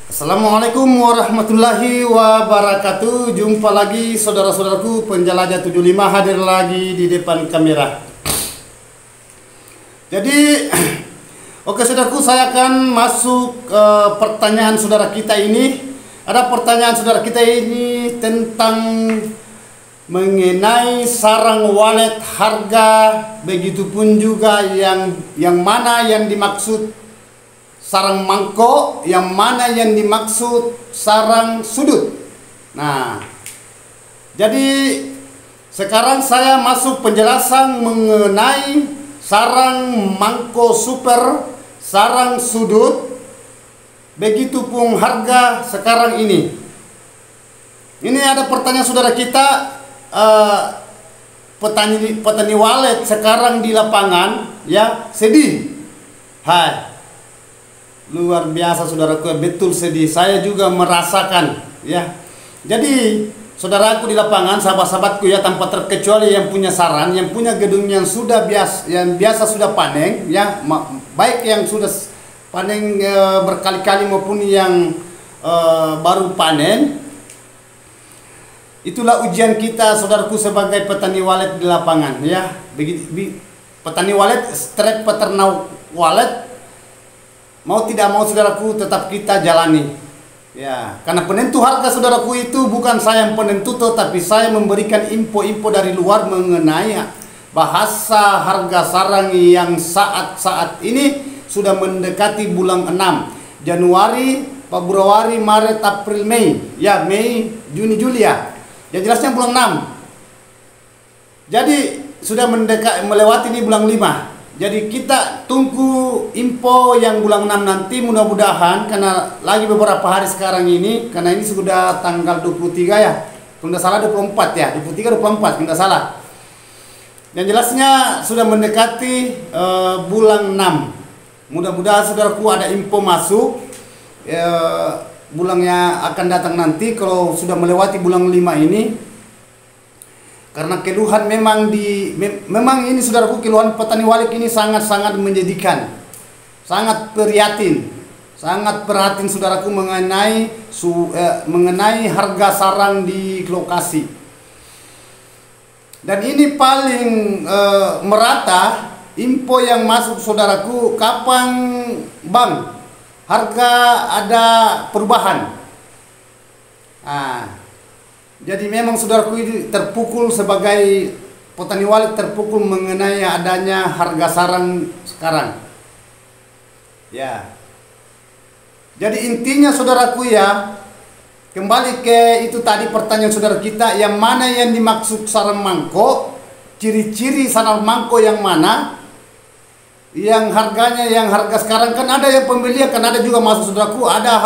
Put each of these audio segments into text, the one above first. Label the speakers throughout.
Speaker 1: Assalamualaikum warahmatullahi wabarakatuh. Jumpa lagi saudara-saudaraku penjelajah 75 hadir lagi di depan kamera. Jadi oke saudaraku, saya akan masuk ke pertanyaan saudara kita ini. Ada pertanyaan saudara kita ini tentang mengenai sarang walet harga, begitupun juga yang mana yang dimaksud sarang mangkok, yang mana yang dimaksud sarang sudut. Nah, jadi sekarang saya masuk penjelasan mengenai sarang mangkok super, sarang sudut, begitupun harga sekarang ini. Ini ada pertanyaan saudara kita, petani walet sekarang di lapangan ya sedih. Hai, luar biasa saudaraku, betul sedih. Saya juga merasakan ya. Jadi saudaraku di lapangan, sahabat-sahabatku ya, tanpa terkecuali yang punya saran, yang punya gedung yang sudah biasa sudah panen ya, baik yang sudah panen berkali-kali maupun yang baru panen. Itulah ujian kita saudaraku sebagai petani walet di lapangan ya. Petani walet, strike peternak walet, mau tidak mau saudaraku tetap kita jalani ya, karena penentu harga saudaraku itu bukan saya yang penentu, tetapi saya memberikan info-info dari luar mengenai bahasa harga sarang yang saat ini sudah mendekati bulan 6, Januari, Februari, Maret, April, Mei ya, Mei, Juni, Juli ya, yang jelasnya bulan 6. Jadi sudah melewati ini bulan 5. Jadi kita tunggu info yang bulan 6 nanti, mudah-mudahan, karena lagi beberapa hari sekarang ini, karena ini sudah tanggal 23 ya, kalau tidak salah 24 ya, 23, 24, kalau tidak salah. Yang jelasnya sudah mendekati bulan 6. Mudah-mudahan saudaraku ada info masuk bulannya akan datang nanti kalau sudah melewati bulan 5 ini. Karena keluhan memang ini saudaraku, keluhan petani walet ini sangat-sangat menyedihkan, sangat prihatin, sangat perhatian saudaraku mengenai harga sarang di lokasi. Dan ini paling merata info yang masuk saudaraku, kapan bang harga ada perubahan. Jadi memang saudaraku ini terpukul sebagai petani walet, terpukul mengenai adanya harga sarang sekarang. Ya. Jadi intinya saudaraku ya, kembali ke itu tadi pertanyaan saudara kita, yang mana yang dimaksud sarang mangkok, ciri-ciri sarang mangkok yang mana, yang harganya, yang harga sekarang kan ada yang pembelian, kan ada juga masuk saudaraku, ada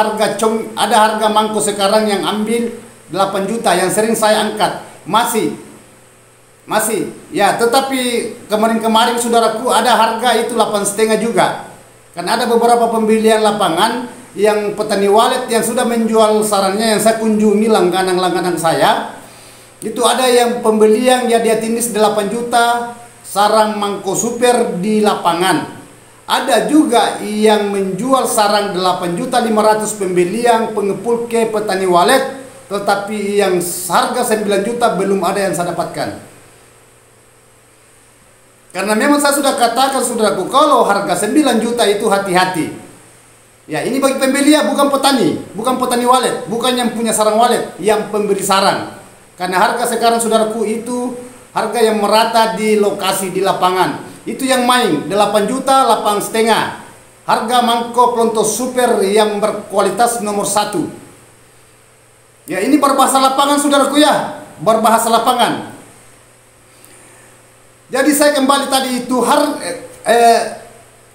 Speaker 1: harga mangkok sekarang yang ambil 8 juta yang sering saya angkat, masih ya, tetapi kemarin saudaraku ada harga itu 8,5 juga. Kan ada beberapa pembelian lapangan yang petani walet yang sudah menjual sarangnya, yang saya kunjungi langganan saya, itu ada yang pembelian ya dia tinis 8 juta sarang mangko super di lapangan. Ada juga yang menjual sarang 8.500.000 pembelian pengepul ke petani walet, tetapi yang harga 9 juta belum ada yang saya dapatkan. Karena memang saya sudah katakan saudaraku, kalau harga 9 juta itu hati-hati. Ya, ini bagi pembeli, bukan petani walet, bukan yang punya sarang walet, yang pemberi sarang. Karena harga sekarang saudaraku itu harga yang merata di lokasi, di lapangan. Itu yang main 8 juta, 8,5. Harga mangkok pelontos super yang berkualitas nomor 1. Ya, ini berbahasa lapangan saudaraku ya, berbahasa lapangan. Jadi saya kembali tadi itu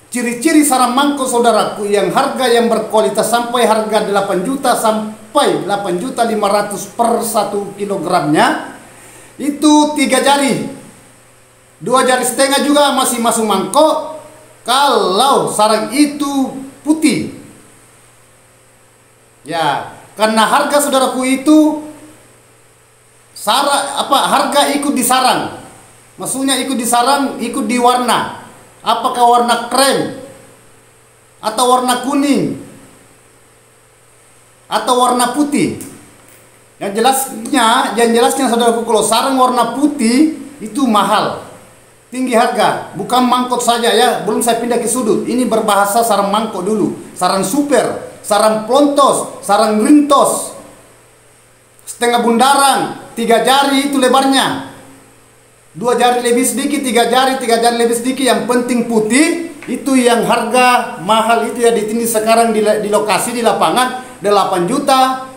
Speaker 1: ciri-ciri sarang mangkok saudaraku yang harga yang berkualitas sampai harga 8 juta sampai 8.500.000 per 1 kilogramnya, itu 3 jari, 2 jari setengah juga masih masuk mangkok kalau sarang itu putih ya. Karena harga saudaraku itu harga ikut di sarang. Maksudnya ikut di sarang, ikut di warna. Apakah warna krem atau warna kuning atau warna putih. Yang jelasnya saudaraku, kalau sarang warna putih itu mahal, tinggi harga, bukan mangkok saja ya. Belum saya pindah ke sudut. Ini berbahasa sarang mangkok dulu, sarang super, sarang plontos, sarang rintos, setengah bundaran, 3 jari itu lebarnya, 2 jari lebih sedikit, 3 jari lebih sedikit. Yang penting putih, itu yang harga mahal itu ya, ditindih sekarang di lokasi di lapangan 8 juta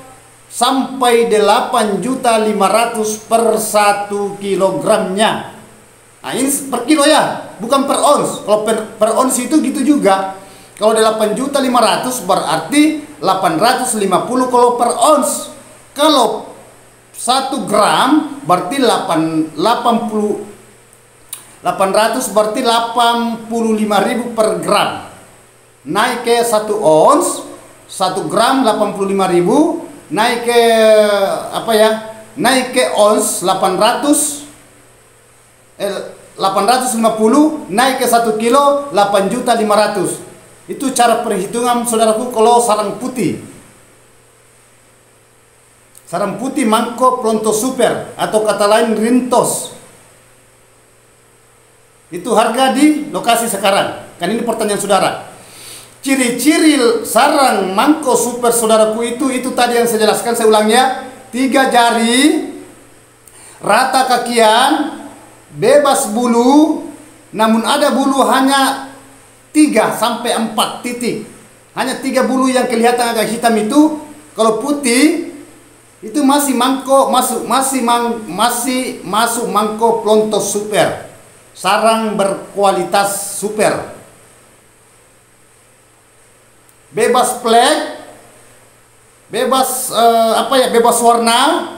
Speaker 1: sampai 8.500.000 per 1 kilogramnya. Nah, ini per kilo ya, bukan per ons. Kalau per ons itu gitu juga. Kalau 8.500.000 berarti 850 kalau per ons. Kalau 1 gram berarti 800 berarti 85.000 per gram. Naik ke 1 ons, 1 gram 85.000, naik ke apa ya? Naik ke ons 850, naik ke 1 kilo 8.500.000. Itu cara perhitungan saudaraku kalau sarang putih. Sarang putih mangkok plontos super atau kata lain rintos. Itu harga di lokasi sekarang. Kan ini pertanyaan saudara. Ciri-ciri sarang mangkok super saudaraku itu tadi yang saya jelaskan, saya ulang ya. 3 jari, rata kakian, bebas bulu, namun ada bulu hanya 3 sampai 4 titik. Hanya 3 bulu yang kelihatan agak hitam itu. Kalau putih itu masih mangkok, masih mangkok plontos super, sarang berkualitas super, bebas plek, bebas bebas warna.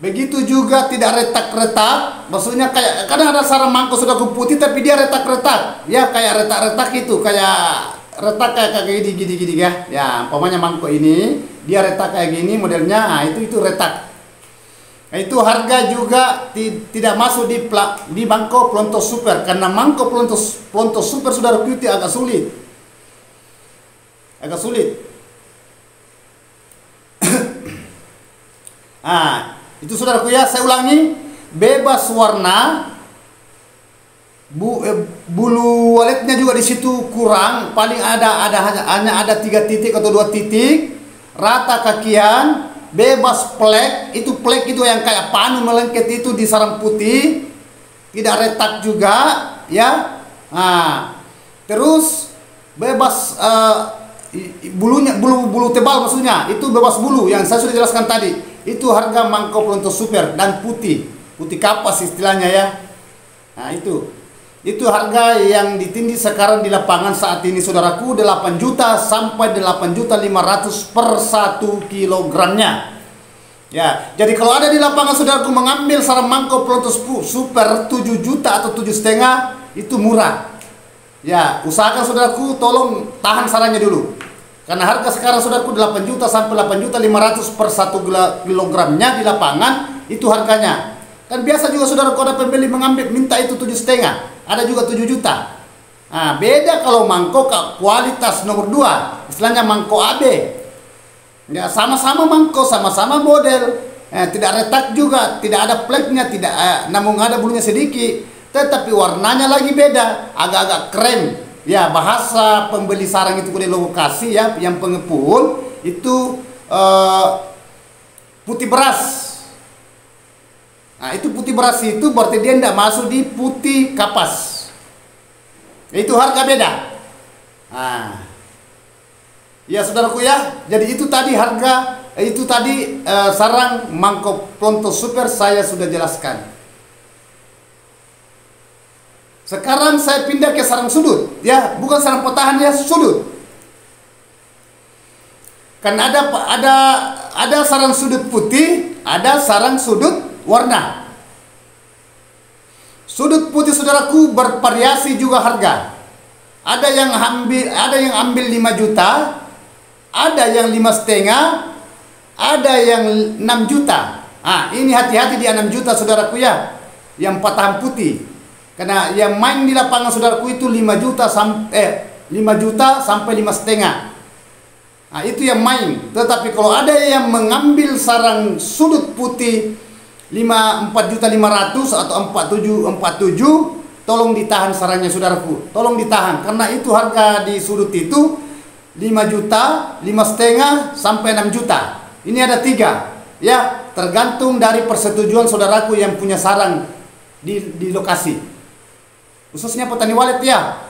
Speaker 1: Begitu juga tidak retak-retak, maksudnya kayak kadang ada sarang mangkok sudah putih tapi dia retak-retak, ya kayak retak-retak itu, kayak retak kayak gini ya. Ya, umpamanya mangkok ini dia retak kayak gini modelnya, nah itu retak. Nah, itu harga juga tidak masuk di mangkok plontos super, karena mangkok plontos super saudara itu agak sulit. Ah, itu saudaraku ya, saya ulangi, bebas warna, bulu waletnya juga di situ kurang, paling hanya ada 3 titik atau 2 titik, rata kakian, bebas plek, itu yang kayak panu melengket itu di sarang putih, tidak retak juga ya. Nah, terus bebas bulu tebal, maksudnya itu bebas bulu yang saya sudah jelaskan tadi. Itu harga mangkok plontos super dan putih kapas istilahnya ya. Nah, itu harga yang ditindih sekarang di lapangan saat ini saudaraku, 8 juta sampai 8.500.000 per 1 kilogramnya. Ya, jadi kalau ada di lapangan saudaraku mengambil sarang mangkok plontos super 7 juta atau 7,5, itu murah. Ya, usahakan saudaraku tolong tahan sarangnya dulu. Karena harga sekarang saudaraku 8 juta sampai 8.500.000 per 1 kilogramnya di lapangan, itu harganya. Kan biasa juga saudaraku ada pembeli mengambil minta itu 7,5, ada juga 7 juta. Nah, beda kalau mangkok kualitas nomor 2, istilahnya mangkok AB. Ya, sama-sama mangkok, sama-sama model, tidak retak juga, tidak ada pleknya, namun ada bulunya sedikit, tetapi warnanya lagi beda, agak-agak krem. Ya, bahasa pembeli sarang itu di lokasi ya, yang pengepul itu putih beras. Nah, itu putih beras itu berarti dia tidak masuk di putih kapas. Itu harga beda. Nah, ya saudaraku ya, jadi itu tadi harga, sarang mangkok plontos super saya sudah jelaskan. Sekarang saya pindah ke sarang sudut, ya, bukan sarang potahan ya, sudut. Kan ada sarang sudut putih, ada sarang sudut warna. Sudut putih saudaraku bervariasi juga harga. Ada yang ambil 5 juta, ada yang 5,5, ada yang 6 juta. Ah, ini hati-hati di 6 juta saudaraku ya, yang potahan putih. Karena yang main di lapangan saudaraku itu 5 juta sampai 5,5. Nah, itu yang main. Tetapi kalau ada yang mengambil sarang sudut putih 4.500.000 atau 4747, tolong ditahan sarangnya saudaraku. Tolong ditahan karena itu harga di sudut itu 5 juta, 5,5 sampai 6 juta. Ini ada 3 ya, tergantung dari persetujuan saudaraku yang punya sarang di lokasi. Khususnya petani walet ya.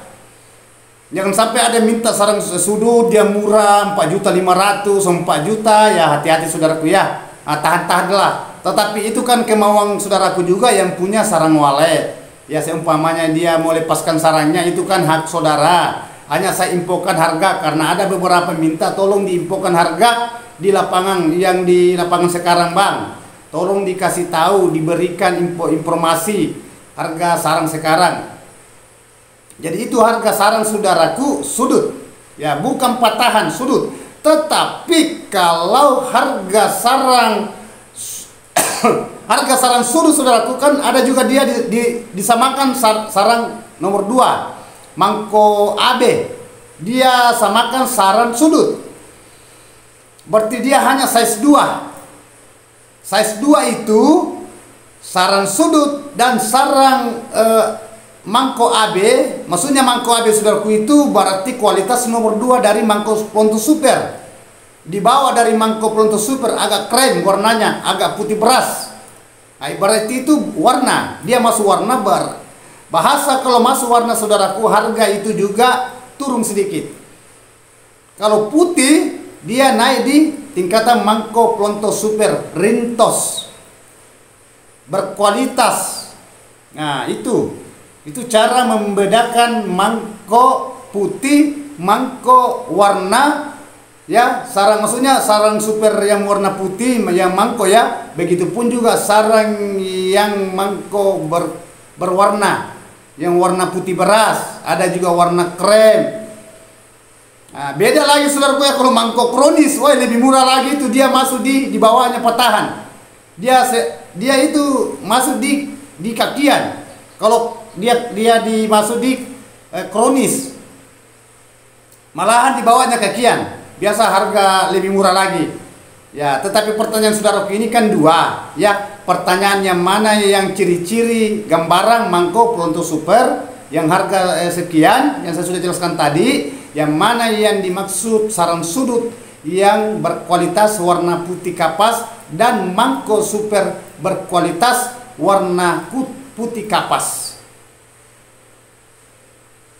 Speaker 1: Jangan sampai ada minta sarang sudut dia murah 4.500.000, 4 juta ya, hati-hati saudaraku ya. Tahan-tahanlah. Tetapi itu kan kemauan saudaraku juga yang punya sarang walet. Ya seumpamanya dia mau lepaskan sarangnya itu kan hak saudara. Hanya saya infokan harga karena ada beberapa minta tolong diinfokan harga di lapangan yang di lapangan sekarang bang. Tolong dikasih tahu, diberikan informasi harga sarang sekarang. Jadi itu harga sarang saudaraku sudut, ya bukan patahan sudut. Tetapi kalau harga sarang harga sarang sudut saudaraku kan ada juga dia disamakan sarang nomor 2 Mangko AB, dia samakan sarang sudut. Berarti dia hanya size 2. Size 2 itu sarang sudut dan sarang Mangko AB, maksudnya Mangko AB saudaraku itu berarti kualitas nomor 2 dari Mangko Pronto Super. Di bawah dari Mangko Pronto Super agak krem warnanya, agak putih beras. Nah, berarti itu warna, dia masuk warna bahasa kalau masuk warna saudaraku harga itu juga turun sedikit. Kalau putih dia naik di tingkatan Mangko Pronto Super Rintos berkualitas. Nah, itu cara membedakan mangko putih, mangko warna ya, sarang maksudnya sarang super yang warna putih yang mangko ya, begitupun juga sarang yang mangko berwarna yang warna putih beras, ada juga warna krem. Nah, beda lagi saudaraku ya kalau mangko kronis, wah lebih murah lagi, itu dia masuk di bawahnya patahan. Dia itu masuk di kakian. Kalau dia dimasuk di kronis, malahan di bawahnya kakian, biasa harga lebih murah lagi ya. Tetapi pertanyaan saudaraku ini kan 2 ya, pertanyaan yang mana yang ciri-ciri gambaran Mangko Pronto Super yang harga sekian yang saya sudah jelaskan tadi, yang mana yang dimaksud sarang sudut yang berkualitas warna putih kapas dan Mangko Super berkualitas warna putih kapas.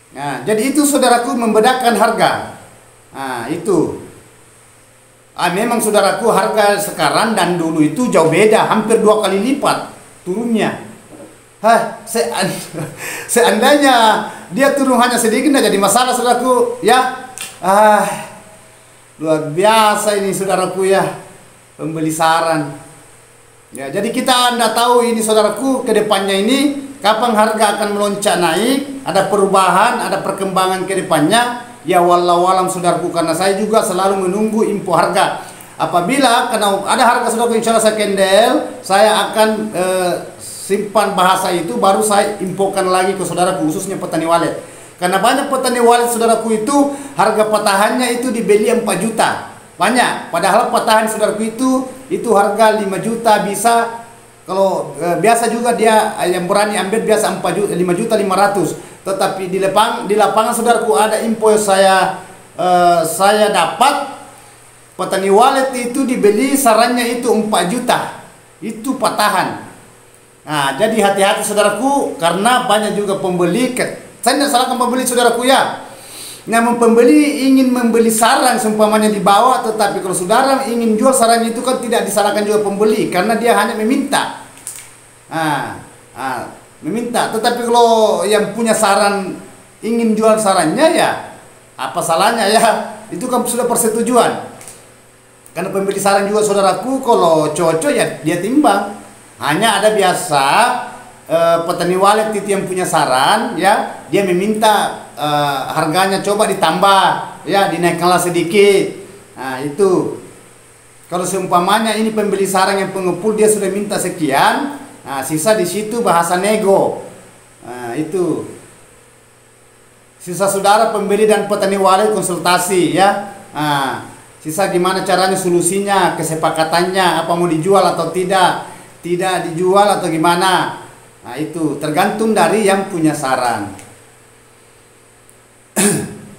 Speaker 1: Nah, jadi itu saudaraku membedakan harga. Nah, itu. Memang saudaraku harga sekarang dan dulu itu jauh beda, hampir 2 kali lipat turunnya. Seandainya dia turun hanya sedikit tidak jadi masalah saudaraku ya. Luar biasa ini saudaraku ya, pembeli sarang. Ya, jadi kita Anda tahu ini saudaraku ke depannya ini kapan harga akan melonjak naik, ada perubahan, ada perkembangan ke depannya. Ya wallahu alam saudaraku, karena saya juga selalu menunggu info harga. Apabila karena ada harga saudaraku insya Allah saya kendel, saya akan simpan bahasa itu baru saya infokan lagi ke saudaraku, khususnya petani walet. Karena banyak petani walet saudaraku itu harga patahannya itu dibeli 4 juta. Banyak, padahal patahan saudaraku itu harga 5 juta bisa. Kalau biasa juga dia yang berani ambil biasa 5.500.000. Tetapi di lapangan saudaraku ada info yang saya dapat, petani walet itu dibeli sarannya itu 4 juta. Itu patahan. Nah, jadi hati-hati saudaraku karena banyak juga pembeli. Saya tidak salahkan pembeli saudaraku ya. Namun pembeli ingin membeli sarang seumpamanya di bawah, tetapi kalau saudara ingin jual sarang itu kan tidak disalahkan juga pembeli karena dia hanya meminta. Meminta. Tetapi kalau yang punya sarang ingin jual sarangnya ya apa salahnya ya? Itu kan sudah persetujuan. Karena pembeli sarang juga saudaraku kalau cocok ya dia timbang. Hanya ada biasa petani walet itu yang punya sarang ya, dia meminta harganya coba ditambah ya, dinaikkanlah sedikit. Nah, itu kalau seumpamanya ini pembeli sarang yang pengepul dia sudah minta sekian, nah sisa di situ bahasa nego. Nah, itu sisa saudara pembeli dan petani walet konsultasi ya. Nah, Sisa gimana caranya, solusinya, kesepakatannya, apa mau dijual atau tidak, tidak dijual atau gimana. Nah itu tergantung dari yang punya saran.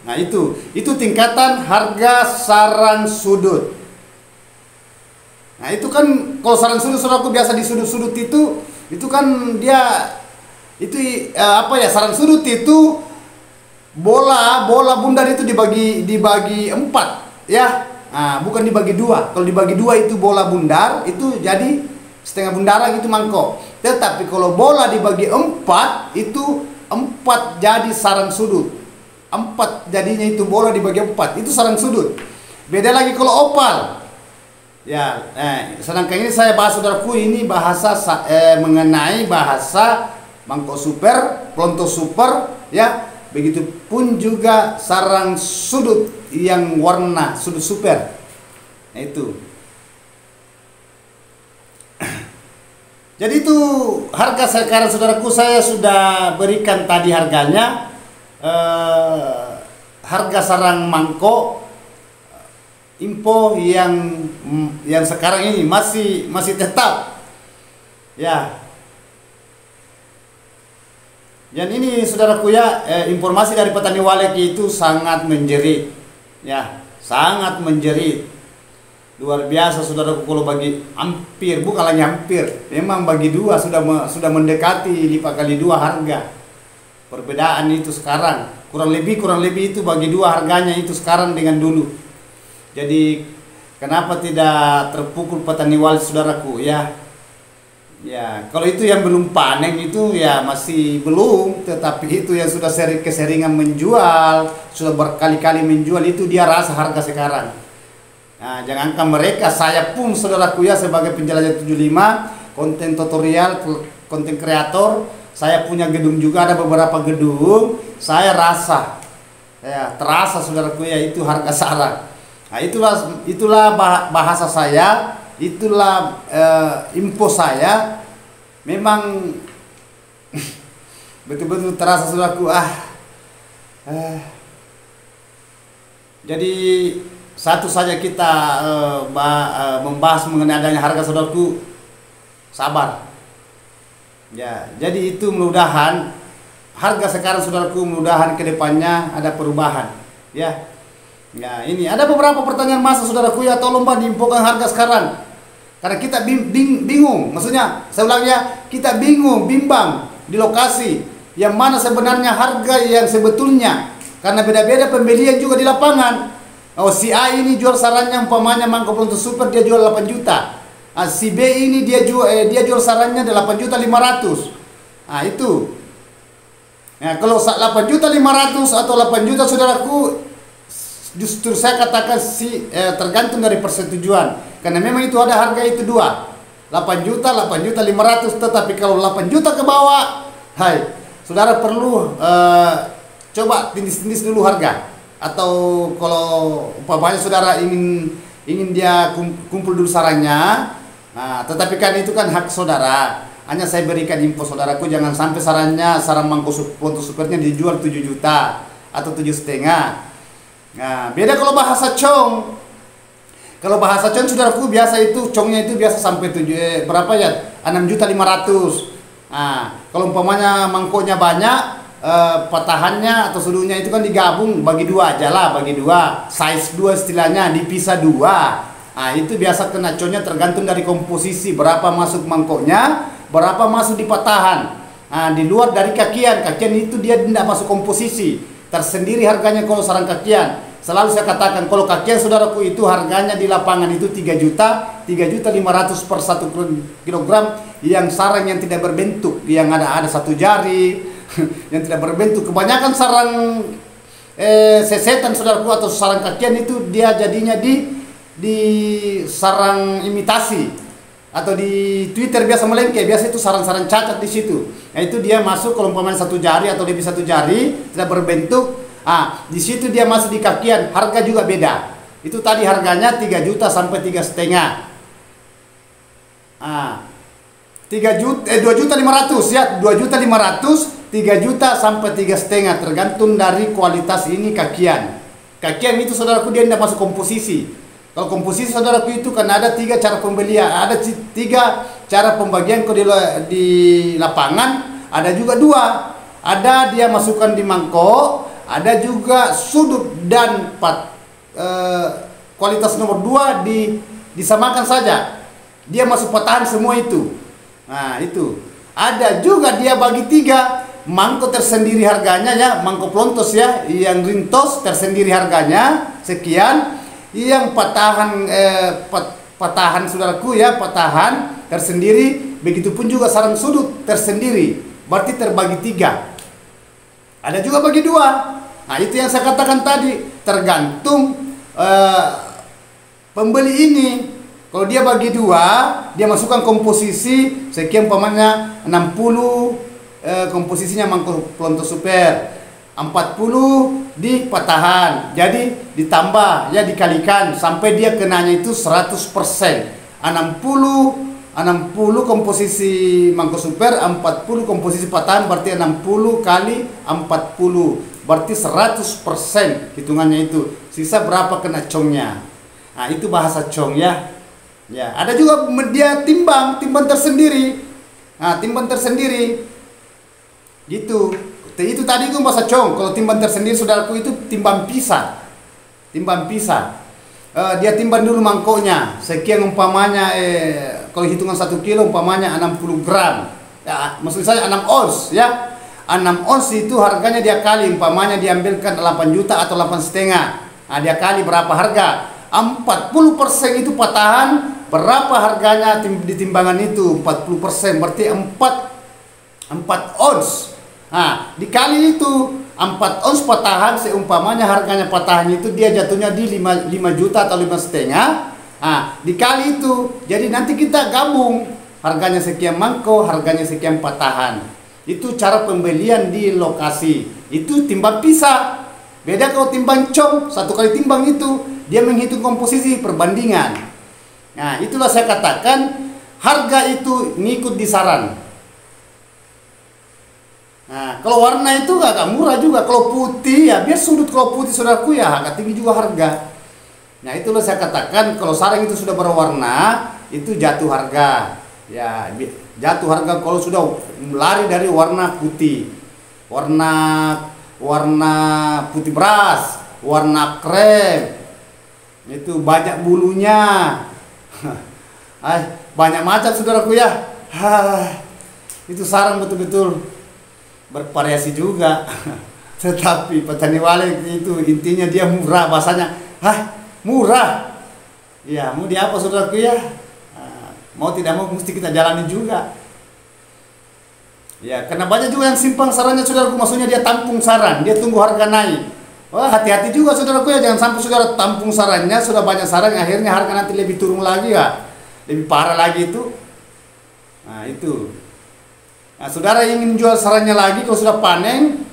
Speaker 1: Nah itu tingkatan harga saran sudut. Nah itu kan kalau saran sudut, saudaraku, biasa di sudut-sudut itu kan dia itu saran sudut itu bola bundar itu dibagi 4 ya. Nah, bukan dibagi 2. Kalau dibagi 2 itu bola bundar, itu jadi setengah bundaran itu mangkok. Tetapi kalau bola dibagi 4 itu 4 jadi saran sudut. 4 jadinya itu bola dibagi 4 itu saran sudut. Beda lagi kalau opal. Ya, sedangkan ini saya bahas, saudaraku, ini bahasa mengenai bahasa mangkok super, pelontos super, ya. Begitupun juga sarang sudut yang warna sudut super. Nah itu. Jadi itu harga sekarang, saudaraku, saya sudah berikan tadi harganya. Harga sarang mangkok info yang sekarang ini masih tetap ya. Dan ini, saudaraku, ya, informasi dari petani Walek itu sangat menjerit ya, sangat menjerit luar biasa, saudaraku. Kalau bagi hampir, bukan lagi hampir, memang bagi 2 sudah mendekati lipat kali 2 harga. Perbedaan itu sekarang kurang lebih itu bagi 2 harganya itu sekarang dengan dulu. Jadi kenapa tidak terpukul petani Walek, saudaraku, ya. Ya, kalau itu yang belum panen itu ya masih belum, tetapi itu yang sudah keseringan menjual, sudah berkali-kali menjual, itu dia rasa harga sekarang. Nah, jangankan mereka, saya pun, saudaraku, ya, sebagai penjelajah 75, konten tutorial, konten kreator, saya punya gedung juga, ada beberapa gedung, saya rasa, ya, terasa, saudaraku, ya, itu harga sarang. Nah, itulah bahasa saya. Itulah info saya, memang betul-betul terasa, saudaraku. Jadi satu saja kita membahas mengenai adanya harga, saudaraku, sabar ya. Jadi itu mudah-mudahan harga sekarang, saudaraku, mudah-mudahan kedepannya ada perubahan ya. Ya, ini ada beberapa pertanyaan masa, saudaraku, ya, tolong Pak diinfokan harga sekarang. Karena kita bingung, maksudnya saya ulang ya, kita bimbang di lokasi yang mana sebenarnya harga yang sebetulnya, karena beda-beda pembelian juga di lapangan. Oh, si A ini jual sarannya umpamanya mangkok pelontos super, dia jual 8 juta. Si B ini dia jual sarannya 8.500.000. Nah itu. Nah, kalau 8.500.000 atau 8 juta, saudaraku, justru saya katakan tergantung dari persetujuan. Karena memang itu ada harga itu 2, 8 juta, 8.500.000. Tetapi kalau 8 juta ke bawah, hai, saudara perlu coba tindis-tindis dulu harga. Atau kalau umpamanya saudara ingin dia kumpul dulu sarannya, nah, tetapi kan itu kan hak saudara. Hanya saya berikan info, saudaraku, jangan sampai sarang mangkok pelontos supernya dijual 7 juta atau 7,5. Nah, beda kalau bahasa cong. Kalau bahasa cong, saudaraku, biasa itu congnya itu biasa sampai berapa ya? 6.500.000. Nah, kalau umpamanya mangkoknya banyak, patahannya atau sudutnya itu kan digabung, bagi 2 aja lah, bagi 2, size 2 istilahnya, dipisah 2. Nah, itu biasa kena congnya tergantung dari komposisi, berapa masuk mangkoknya, berapa masuk di patahan. Nah, di luar dari kakian itu dia tidak masuk komposisi. Tersendiri harganya kalau sarang kakian. Selalu saya katakan, kalau kakian, saudaraku, itu harganya di lapangan itu 3 juta, 3.500.000 per 1 kilogram, yang sarang yang tidak berbentuk, yang ada 1 jari, yang tidak berbentuk. Kebanyakan sarang sesetan, saudaraku, atau sarang kakian itu dia jadinya di sarang imitasi. Atau di Twitter biasa melengke, biasa itu sarang-sarang cacat di situ. Nah, itu dia masuk kalau umpamanya 1 jari atau lebih 1 jari, tidak berbentuk. Di situ dia masih di kakian, harga juga beda. Itu tadi harganya 3 juta sampai 3,5. 2.500.000 ya, 2.500.000, 3 juta sampai 3,5, tergantung dari kualitas ini kakian. Kakian itu, saudaraku, dia tidak masuk komposisi. Kalau komposisi saudaraku itu kan ada 3 cara pembelian, ada 3 cara pembagian di lapangan, ada juga 2. Ada dia masukkan di mangkok, ada juga sudut dan kualitas nomor 2 disamakan saja. Dia masuk patahan semua itu. Nah, itu. Ada juga dia bagi 3, mangkok tersendiri harganya ya, mangkok plontos ya, yang rintos tersendiri harganya sekian. Yang patahan saudaraku ya, patahan tersendiri, begitupun juga sarang sudut tersendiri, berarti terbagi 3. Ada juga bagi 2. Nah, itu yang saya katakan tadi, tergantung pembeli ini. Kalau dia bagi 2, dia masukkan komposisi sekian, umpamanya 60 komposisinya mangkok plontos super, 40 di patahan, jadi ditambah ya, dikalikan sampai dia kenanya itu 100%. 60 komposisi mangkok super, 40 komposisi patahan, berarti 60 kali 40 berarti 100% hitungannya itu. Sisa berapa kena congnya. Nah, itu bahasa cong ya. Ya, ada juga dia timbang tersendiri. Nah, timbang tersendiri gitu. Itu tadi itu bahasa cong. Kalau timbang tersendiri saudaraku itu timbang pisah. Timbang pisah. Dia timbang dulu mangkoknya. Sekian umpamanya kalau hitungan 1 kilo umpamanya 60 gram. Ya, maksud saya 6 ons ya. 6 ons itu harganya dia kali, umpamanya diambilkan 8 juta atau 8,5. Nah, dia kali berapa harga? 40% itu patahan, berapa harganya di timbangan itu? 40% berarti 4 ons. Nah, dikali itu 4 ons patahan, seumpamanya harganya patahan itu dia jatuhnya di 5 juta atau 5,5. Nah, dikali itu, jadi nanti kita gabung harganya sekian mangkok, harganya sekian patahan. Itu cara pembelian di lokasi. Itu timbang pisah. Beda kalau timbang cong, 1 kali timbang itu dia menghitung komposisi perbandingan. Nah, itulah saya katakan harga itu ngikut di saran. Nah, kalau warna itu agak murah juga. Kalau putih ya biar sudut, kalau putih saudaraku ya agak tinggi juga harga. Nah, itulah saya katakan kalau sarang itu sudah berwarna itu jatuh harga. Ya, jatuh harga kalau sudah lari dari warna putih. Warna putih beras, warna krem. Itu banyak bulunya. Banyak macam saudaraku ya. Itu sarang betul-betul bervariasi juga. Tetapi petani wale itu intinya dia murah, bahasanya murah. Ya, mau di apa saudaraku ya? Mau tidak mau mesti kita jalani juga. Ya, karena banyak juga yang simpang sarannya saudaraku, maksudnya dia tampung saran, dia tunggu harga naik. Wah, hati-hati juga saudaraku ya, jangan sampai saudara tampung sarannya, sudah banyak saran, akhirnya harga nanti lebih turun lagi ya. Lebih parah lagi itu. Nah, itu. Nah, saudara ingin jual sarannya lagi kalau sudah panen,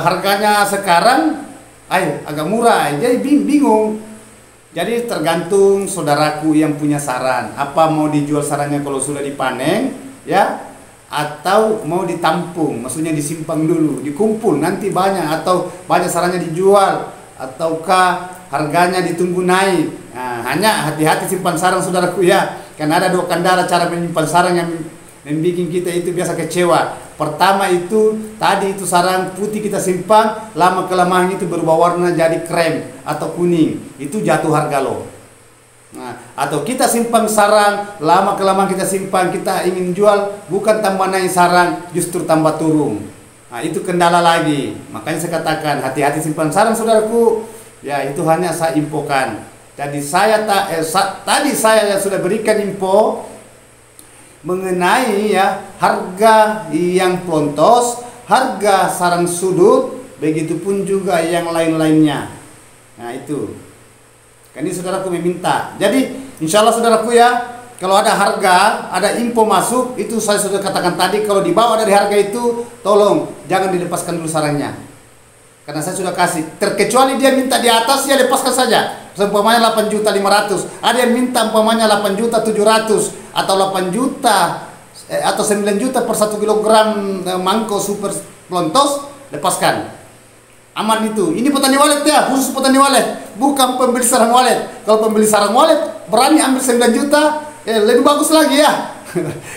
Speaker 1: harganya sekarang agak murah, jadi bingung. Jadi tergantung saudaraku yang punya saran, apa mau dijual sarannya kalau sudah dipanen ya, atau mau ditampung, maksudnya disimpan dulu, dikumpul nanti banyak, atau banyak sarannya dijual, ataukah harganya ditunggu naik. Nah, hanya hati-hati simpan sarang saudaraku ya, karena ada 2 kendala cara menyimpan sarang yang membuat kita itu biasa kecewa. Pertama itu tadi itu sarang putih kita simpan, lama kelamaan itu berubah warna jadi krem atau kuning, itu jatuh harga loh. Nah, atau kita simpan sarang, lama kelamaan kita simpan, kita ingin jual, bukan tambah naik sarang, justru tambah turun. Nah, itu kendala lagi. Makanya saya katakan hati-hati simpan sarang saudaraku. Ya, itu hanya saya infokan. Jadi tadi saya sudah berikan info mengenai ya harga yang plontos, harga sarang sudut, begitupun juga yang lain-lainnya. Nah, itu. Ini saudaraku meminta. Jadi insya Allah saudaraku ya, kalau ada harga, ada info masuk, itu saya sudah katakan tadi, kalau dibawa dari harga itu, tolong jangan dilepaskan dulu sarangnya. Karena saya sudah kasih. Terkecuali dia minta di atas, ya lepaskan saja. Umpamanya 8.500.000. Ada yang minta umpamanya 8.700.000 atau 8 juta atau 9 juta per 1 kilogram mangkok super plontos, lepaskan. aman itu. Ini petani walet ya, khusus petani walet, bukan pembeli sarang walet. Kalau pembeli sarang walet berani ambil 9 juta, lebih bagus lagi ya.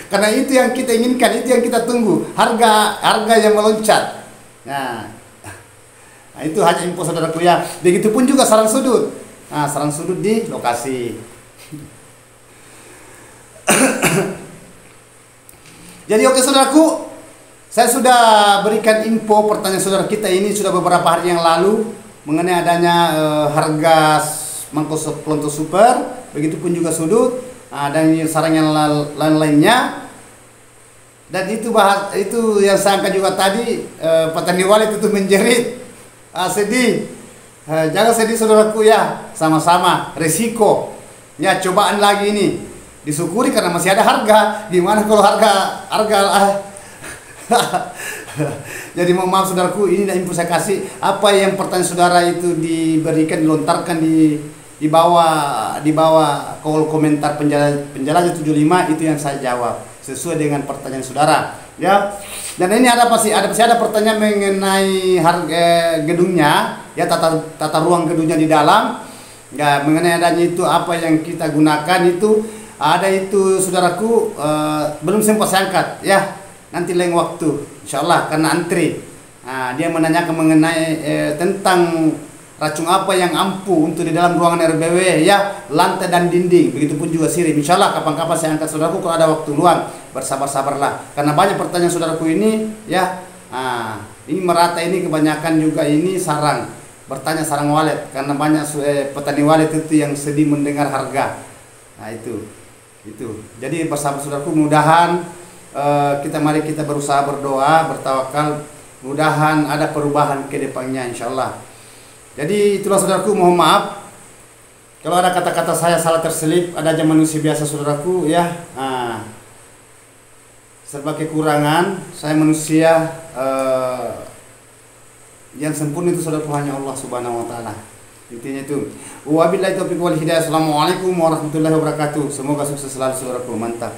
Speaker 1: Karena itu yang kita inginkan, itu yang kita tunggu, harga yang meloncat. Nah, itu hanya info saudaraku ya. Begitupun juga sarang sudut. Nah, sarang sudut di lokasi. Jadi oke saudaraku, saya sudah berikan info pertanyaan saudara kita ini sudah beberapa hari yang lalu mengenai adanya harga mangkok pelontos super, begitupun juga sudut, dan sarang yang lain-lainnya. Dan itu yang saya angkat juga tadi, petani walet itu menjerit, sedih. Jangan sedih saudaraku ya, sama-sama resiko. Ya, cobaan lagi ini. Disyukuri karena masih ada harga. Gimana kalau harga jadi mohon maaf saudaraku, ini info saya kasih. Apa yang pertanyaan saudara itu diberikan, dilontarkan di bawah kolom komentar penjelajah 75, itu yang saya jawab sesuai dengan pertanyaan saudara ya. Dan ini masih ada pertanyaan mengenai harga gedungnya ya, tata ruang gedungnya di dalam ya, mengenai adanya itu apa yang kita gunakan itu. Ada itu saudaraku, belum sempat saya angkat ya, nanti lain waktu insyaallah karena antri. Nah, dia menanyakan mengenai tentang racun apa yang ampuh untuk di dalam ruangan RBW ya, lantai dan dinding, begitupun juga sirip. Insyaallah kapan-kapan saya angkat saudaraku kalau ada waktu luang, bersabar-sabarlah karena banyak pertanyaan saudaraku ini ya. Ini merata, ini kebanyakan juga ini bertanya sarang walet karena banyak petani walet itu yang sedih mendengar harga. Nah itu. Jadi bersama saudaraku, mudahan mari kita berusaha, berdoa, bertawakal, mudahan ada perubahan ke depannya insyaallah. Jadi itulah saudaraku, mohon maaf kalau ada kata-kata saya salah terselip, ada aja manusia biasa saudaraku ya. Serba kekurangan, saya manusia, yang sempurna itu saudaraku hanya Allah Subhanahu wa taala. Intinya itu. Wabillahi taufiq wal hidayah. Assalamualaikum warahmatullahi wabarakatuh. Semoga sukses selalu saudaraku. Mantap.